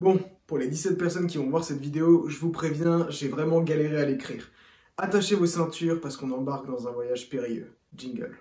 Bon, pour les 17 personnes qui vont voir cette vidéo, je vous préviens, j'ai vraiment galéré à l'écrire. Attachez vos ceintures parce qu'on embarque dans un voyage périlleux. Jingle.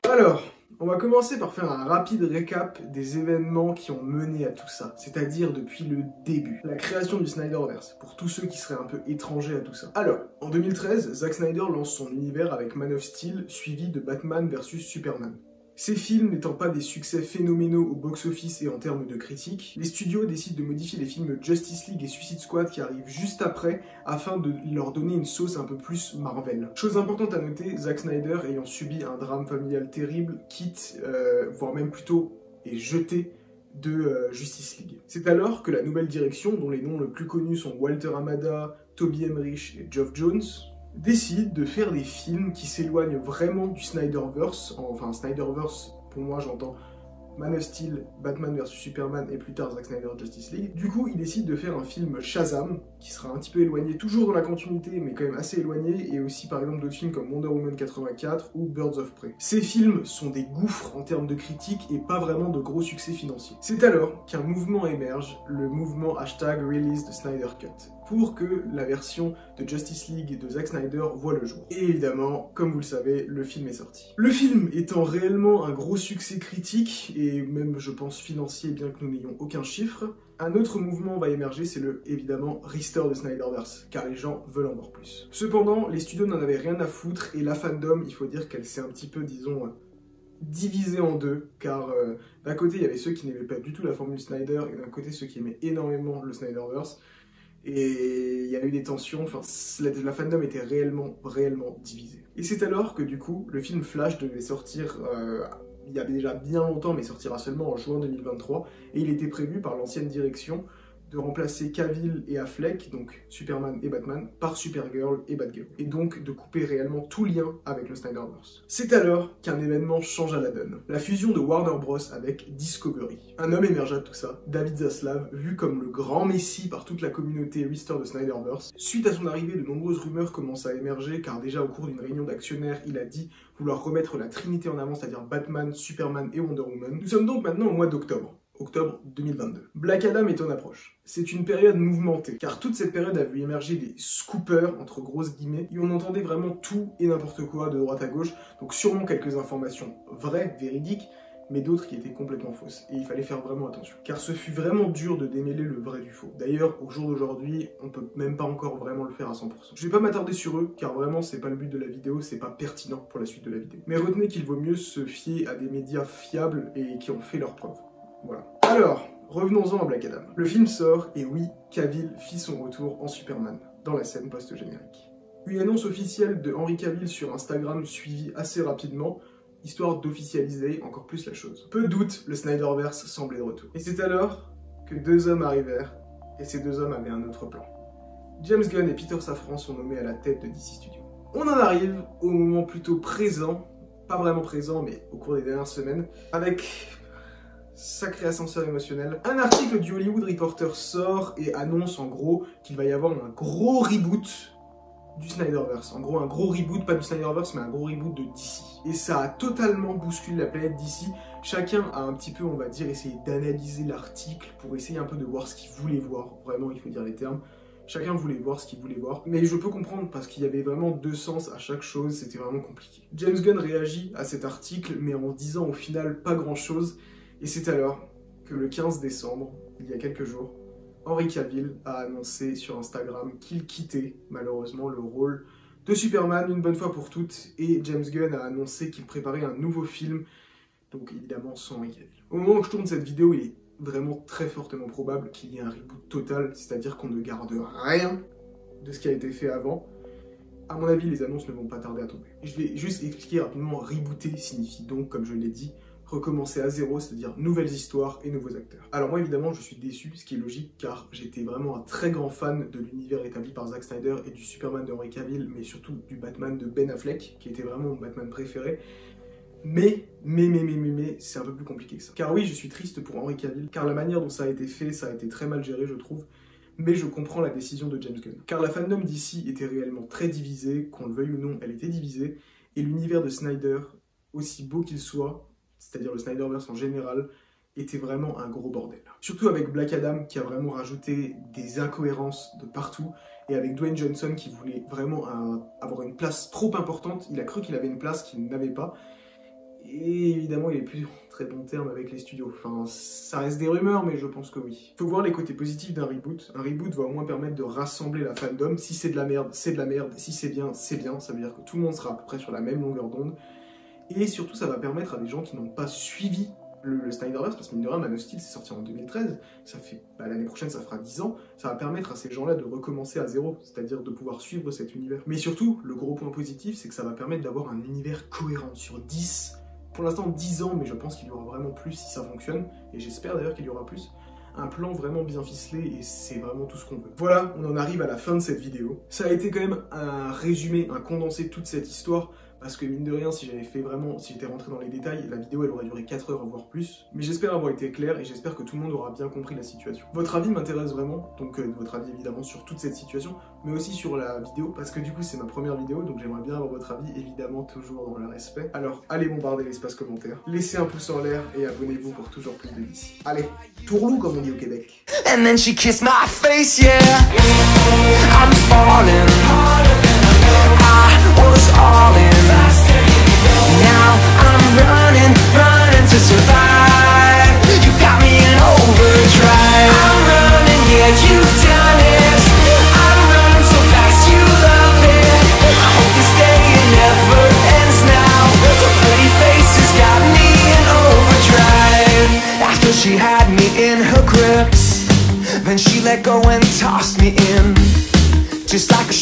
Alors, on va commencer par faire un rapide récap des événements qui ont mené à tout ça, c'est-à-dire depuis le début, la création du Snyderverse, pour tous ceux qui seraient un peu étrangers à tout ça. Alors, en 2013, Zack Snyder lance son univers avec Man of Steel, suivi de Batman vs Superman. Ces films n'étant pas des succès phénoménaux au box-office et en termes de critiques, les studios décident de modifier les films Justice League et Suicide Squad qui arrivent juste après, afin de leur donner une sauce un peu plus Marvel. Chose importante à noter, Zack Snyder ayant subi un drame familial terrible, quitte, voire même plutôt est jeté de Justice League. C'est alors que la nouvelle direction, dont les noms les plus connus sont Walter Hamada, Toby Emmerich et Geoff Jones, décide de faire des films qui s'éloignent vraiment du Snyderverse. Enfin, Snyderverse, pour moi, j'entends Man of Steel, Batman vs Superman et plus tard Zack Snyder Justice League. Du coup, il décide de faire un film Shazam, qui sera un petit peu éloigné, toujours dans la continuité, mais quand même assez éloigné, et aussi par exemple d'autres films comme Wonder Woman 84 ou Birds of Prey. Ces films sont des gouffres en termes de critique et pas vraiment de gros succès financiers. C'est alors qu'un mouvement émerge, le mouvement #Release the Snyder Cut, pour que la version de Justice League de Zack Snyder voit le jour. Et évidemment, comme vous le savez, le film est sorti. Le film étant réellement un gros succès critique, et même je pense financier, bien que nous n'ayons aucun chiffre, un autre mouvement va émerger, c'est évidemment Restore the Snyderverse, car les gens veulent en voir plus. Cependant, les studios n'en avaient rien à foutre, et la fandom, il faut dire qu'elle s'est un petit peu, disons, divisée en deux, car d'un côté, il y avait ceux qui n'aimaient pas du tout la formule Snyder, et d'un côté, ceux qui aimaient énormément le Snyderverse. Et il y a eu des tensions, enfin la fandom était réellement divisée. Et c'est alors que du coup, le film Flash devait sortir, il y avait déjà bien longtemps, mais sortira seulement en juin 2023, et il était prévu par l'ancienne direction de remplacer Cavill et Affleck, donc Superman et Batman, par Supergirl et Batgirl, et donc de couper réellement tout lien avec le Snyderverse. C'est alors qu'un événement change à la donne, la fusion de Warner Bros avec Discovery. Un homme émergea de tout ça, David Zaslav, vu comme le grand messie par toute la communauté Restore the Snyderverse. Suite à son arrivée, de nombreuses rumeurs commencent à émerger, car déjà au cours d'une réunion d'actionnaires, il a dit vouloir remettre la Trinité en avant, c'est-à-dire Batman, Superman et Wonder Woman. Nous sommes donc maintenant au mois d'octobre. Octobre 2022. Black Adam est en approche. C'est une période mouvementée, car toute cette période a vu émerger des scoopers, entre grosses guillemets, et on entendait vraiment tout et n'importe quoi de droite à gauche, donc sûrement quelques informations vraies, véridiques, mais d'autres qui étaient complètement fausses, et il fallait faire vraiment attention, car ce fut vraiment dur de démêler le vrai du faux. D'ailleurs, au jour d'aujourd'hui, on peut même pas encore vraiment le faire à 100%. Je vais pas m'attarder sur eux, car vraiment c'est pas le but de la vidéo, c'est pas pertinent pour la suite de la vidéo. Mais retenez qu'il vaut mieux se fier à des médias fiables et qui ont fait leurs preuves. Voilà. Alors, revenons-en à Black Adam. Le film sort, et oui, Cavill fit son retour en Superman, dans la scène post-générique. Une annonce officielle de Henry Cavill sur Instagram suivit assez rapidement, histoire d'officialiser encore plus la chose. Peu de doute, le Snyderverse semblait de retour. Et c'est alors que deux hommes arrivèrent, et ces deux hommes avaient un autre plan. James Gunn et Peter Safran sont nommés à la tête de DC Studios. On en arrive au moment plutôt présent, pas vraiment présent, mais au cours des dernières semaines, avec sacré ascenseur émotionnel. Un article du Hollywood Reporter sort et annonce en gros qu'il va y avoir un gros reboot du Snyderverse. En gros, un gros reboot, pas du Snyderverse, mais un gros reboot de DC. Et ça a totalement bousculé la planète DC. Chacun a un petit peu, on va dire, essayé d'analyser l'article pour essayer un peu de voir ce qu'il voulait voir. Vraiment, il faut dire les termes. Chacun voulait voir ce qu'il voulait voir. Mais je peux comprendre parce qu'il y avait vraiment deux sens à chaque chose, c'était vraiment compliqué. James Gunn réagit à cet article, mais en disant au final pas grand-chose. Et c'est alors que le 15 décembre, il y a quelques jours, Henry Cavill a annoncé sur Instagram qu'il quittait malheureusement le rôle de Superman une bonne fois pour toutes, et James Gunn a annoncé qu'il préparait un nouveau film, donc évidemment sans Henry Cavill. Au moment où je tourne cette vidéo, il est vraiment très fortement probable qu'il y ait un reboot total, c'est-à-dire qu'on ne garde rien de ce qui a été fait avant. À mon avis, les annonces ne vont pas tarder à tomber. Je vais juste expliquer rapidement. Rebooter signifie donc, comme je l'ai dit, recommencer à zéro, c'est-à-dire nouvelles histoires et nouveaux acteurs. Alors moi évidemment je suis déçu, ce qui est logique, car j'étais vraiment un très grand fan de l'univers établi par Zack Snyder et du Superman de Henry Cavill, mais surtout du Batman de Ben Affleck, qui était vraiment mon Batman préféré. Mais, c'est un peu plus compliqué que ça. Car oui, je suis triste pour Henry Cavill, car la manière dont ça a été fait, ça a été très mal géré je trouve, mais je comprends la décision de James Gunn. Car la fandom d'ici était réellement très divisée, qu'on le veuille ou non, elle était divisée, et l'univers de Snyder, aussi beau qu'il soit, c'est-à-dire le Snyderverse en général, était vraiment un gros bordel. Surtout avec Black Adam qui a vraiment rajouté des incohérences de partout, et avec Dwayne Johnson qui voulait vraiment avoir une place trop importante, il a cru qu'il avait une place qu'il n'avait pas, et évidemment il est plus en très bon terme avec les studios. Enfin, ça reste des rumeurs, mais je pense que oui. Faut voir les côtés positifs d'un reboot. Un reboot va au moins permettre de rassembler la fandom. Si c'est de la merde, c'est de la merde. Si c'est bien, c'est bien. Ça veut dire que tout le monde sera à peu près sur la même longueur d'onde. Et surtout, ça va permettre à des gens qui n'ont pas suivi le Snyderverse, parce que mine de rien, Man of Steel c'est sorti en 2013, ça fait, l'année prochaine ça fera 10 ans, ça va permettre à ces gens-là de recommencer à zéro, c'est-à-dire de pouvoir suivre cet univers. Mais surtout, le gros point positif, c'est que ça va permettre d'avoir un univers cohérent sur 10, pour l'instant 10 ans, mais je pense qu'il y aura vraiment plus si ça fonctionne, et j'espère d'ailleurs qu'il y aura plus. Un plan vraiment bien ficelé et c'est vraiment tout ce qu'on veut. Voilà, on en arrive à la fin de cette vidéo. Ça a été quand même un résumé, un condensé de toute cette histoire, parce que mine de rien, si j'avais fait vraiment, si j'étais rentré dans les détails, la vidéo elle aurait duré 4 heures voire plus. Mais j'espère avoir été clair et j'espère que tout le monde aura bien compris la situation. Votre avis m'intéresse vraiment, donc votre avis évidemment sur toute cette situation, mais aussi sur la vidéo, parce que du coup c'est ma première vidéo, donc j'aimerais bien avoir votre avis, évidemment toujours dans le respect. Alors allez bombarder l'espace commentaire, laissez un pouce en l'air et abonnez-vous pour toujours plus de d'ici. Allez, tourlou comme on dit au Québec. And then she kissed my face, yeah. I'm falling. I was all in. Now I'm running to survive. You got me in overdrive. I'm running, yeah, you've done it. I'm running so fast, you love it. I hope this day it never ends now. The pretty faces got me in overdrive. After she had me in her grips, then she let go and tossed me in, just like a